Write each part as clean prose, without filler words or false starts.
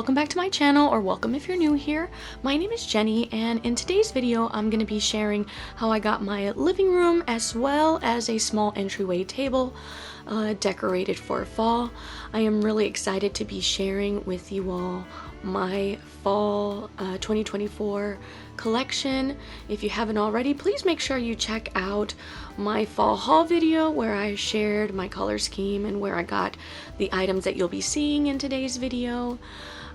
welcome back to my channel, or welcome if you're new here. My name is Jenny, and in today's video I'm going to be sharing how I got my living room as well as a small entryway table decorated for fall. I am really excited to be sharing with you all my fall 2024 collection. If you haven't already, please make sure you check out my fall haul video where I shared my color scheme and where I got the items that you'll be seeing in today's video.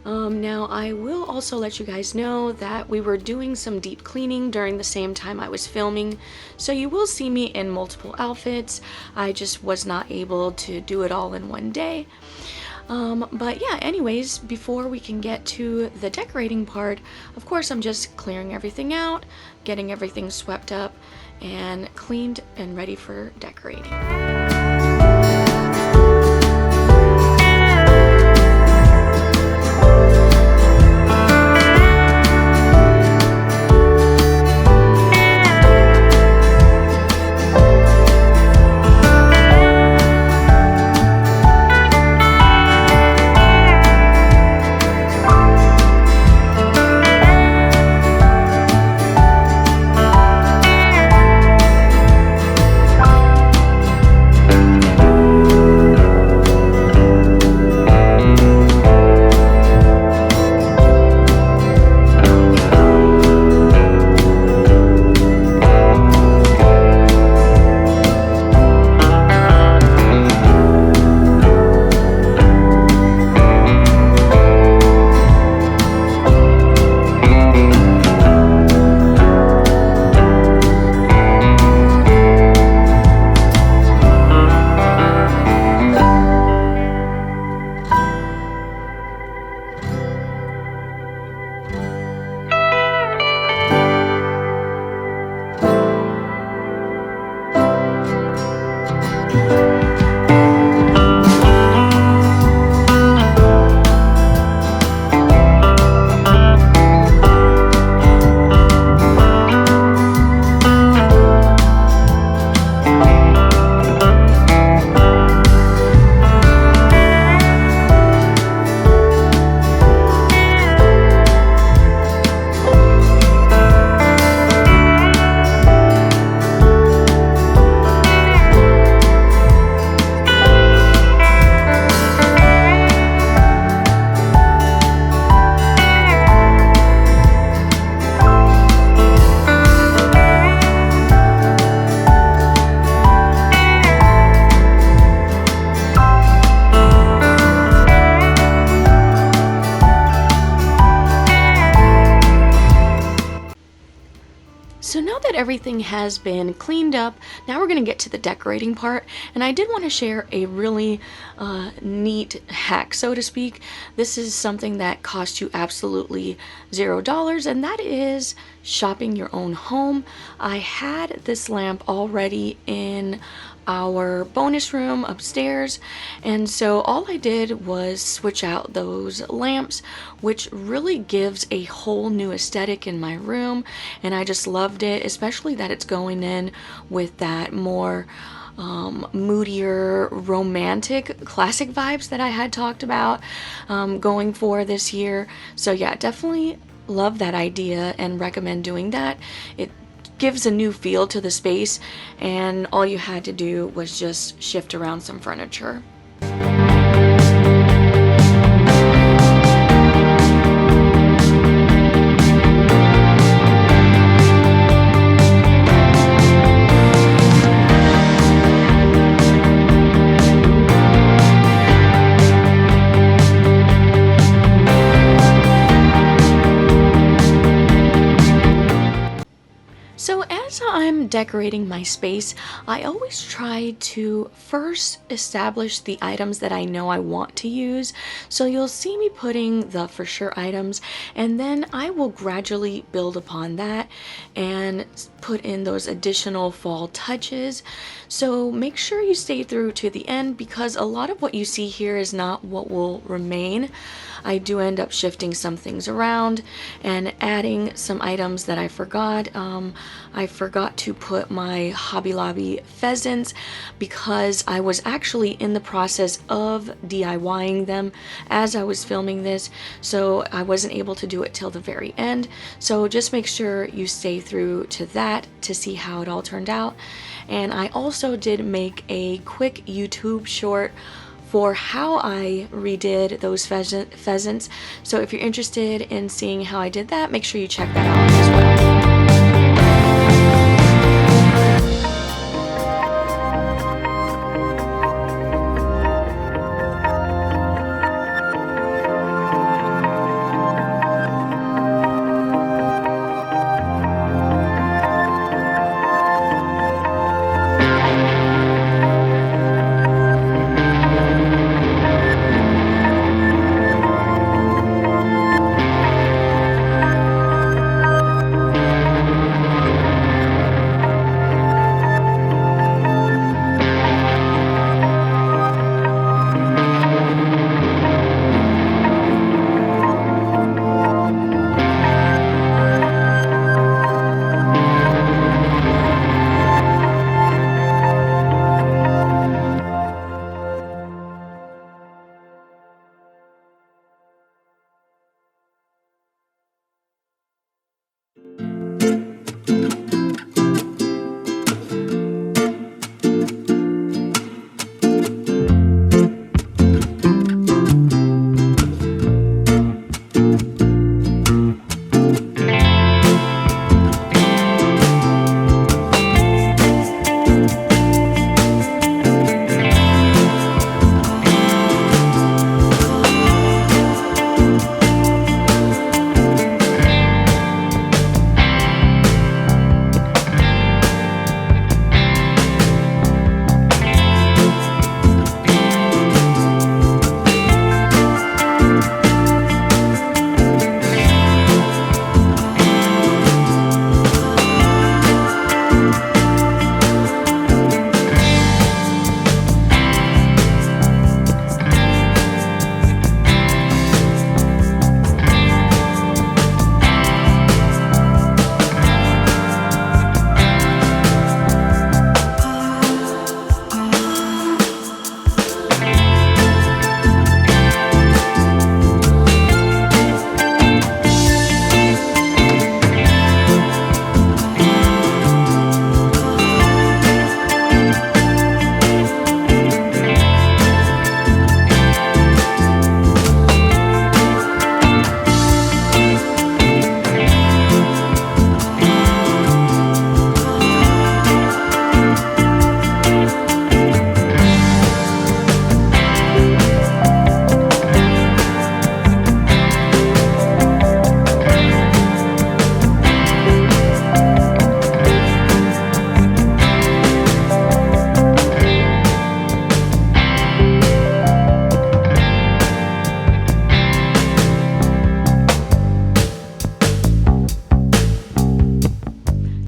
Now I will also let you guys know that we were doing some deep cleaning during the same time I was filming, so you will see me in multiple outfits. I just was not able to do it all in one day. But yeah, anyways, before we can get to the decorating part, of course I'm just clearing everything out, getting everything swept up and cleaned and ready for decorating. So now that everything has been cleaned up, now we're going to get to the decorating part, and I did want to share a really neat hack, so to speak. This is something that costs you absolutely $0, and that is shopping your own home. I had this lamp already in our bonus room upstairs, and so all I did was switch out those lamps, which really gives a whole new aesthetic in my room, and I just loved it, especially that it's going in with that more moodier, romantic, classic vibes that I had talked about going for this year. So yeah, definitely love that idea and recommend doing that. It gives a new feel to the space, and all you had to do was just shift around some furniture. So as I'm decorating my space, I always try to first establish the items that I know I want to use. So you'll see me putting the for sure items, and then I will gradually build upon that and put in those additional fall touches. So make sure you stay through to the end, because a lot of what you see here is not what will remain. I do end up shifting some things around and adding some items that I forgot. I forgot to put my Hobby Lobby pheasants because I was actually in the process of DIYing them as I was filming this, so I wasn't able to do it till the very end. So just make sure you stay through to that to see how it all turned out. And I also did make a quick YouTube short for how I redid those pheasants. So if you're interested in seeing how I did that, make sure you check that out as well.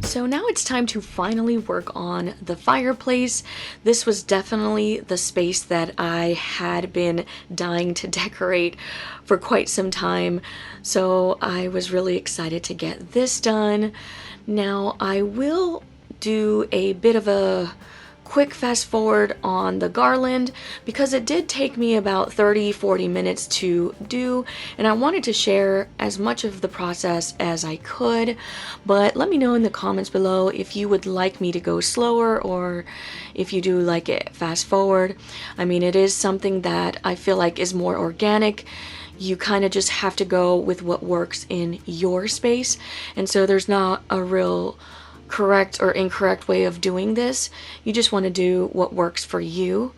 So now it's time to finally work on the fireplace. This was definitely the space that I had been dying to decorate for quite some time. So I was really excited to get this done. Now I will do a bit of a quick fast forward on the garland because it did take me about 30-40 minutes to do, and I wanted to share as much of the process as I could. But let me know in the comments below if you would like me to go slower or if you do like it fast forward. I mean, it is something that I feel like is more organic. You kind of just have to go with what works in your space, and so there's not a real correct or incorrect way of doing this. You just want to do what works for you.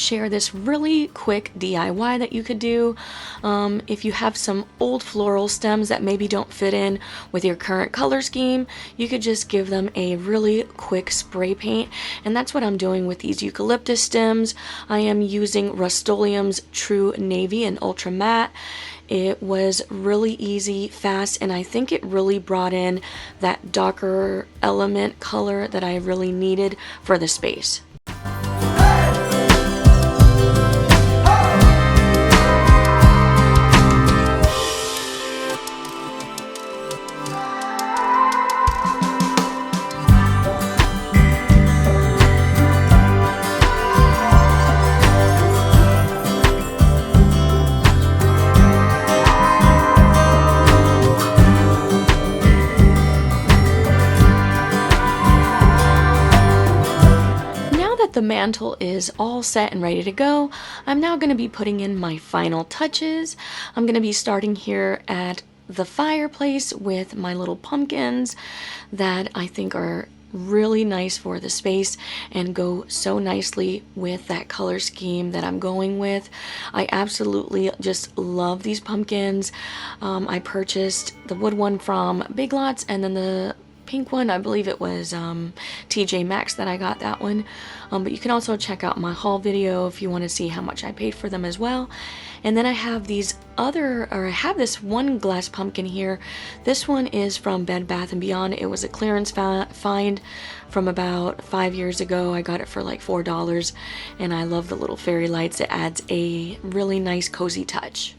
share this really quick DIY that you could do. If you have some old floral stems that maybe don't fit in with your current color scheme, you could just give them a really quick spray paint, and that's what I'm doing with these eucalyptus stems. I am using Rust-Oleum's True Navy and Ultra Matte. It was really easy, fast, and I think it really brought in that darker element color that I really needed for the space. The mantle is all set and ready to go. I'm now going to be putting in my final touches. I'm going to be starting here at the fireplace with my little pumpkins that I think are really nice for the space and go so nicely with that color scheme that I'm going with. I absolutely just love these pumpkins. I purchased the wood one from Big Lots, and then the pink one, I believe it was TJ Maxx that I got that one. But you can also check out my haul video if you want to see how much I paid for them as well. And then I have I have this one glass pumpkin here. This one is from Bed Bath & Beyond. It was a clearance find from about 5 years ago. I got it for like $4, and I love the little fairy lights. It adds a really nice cozy touch.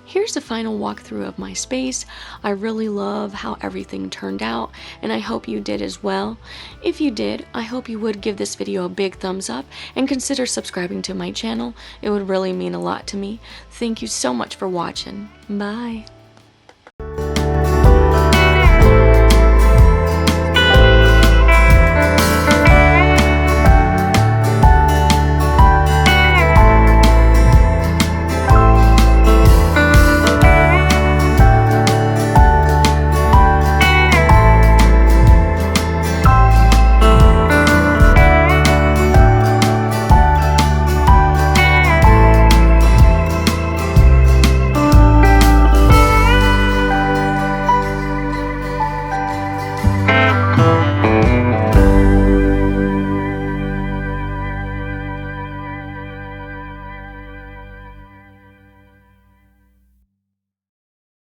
Here's the final walkthrough of my space. I really love how everything turned out, and I hope you did as well. If you did, I hope you would give this video a big thumbs up and consider subscribing to my channel. It would really mean a lot to me. Thank you so much for watching. Bye.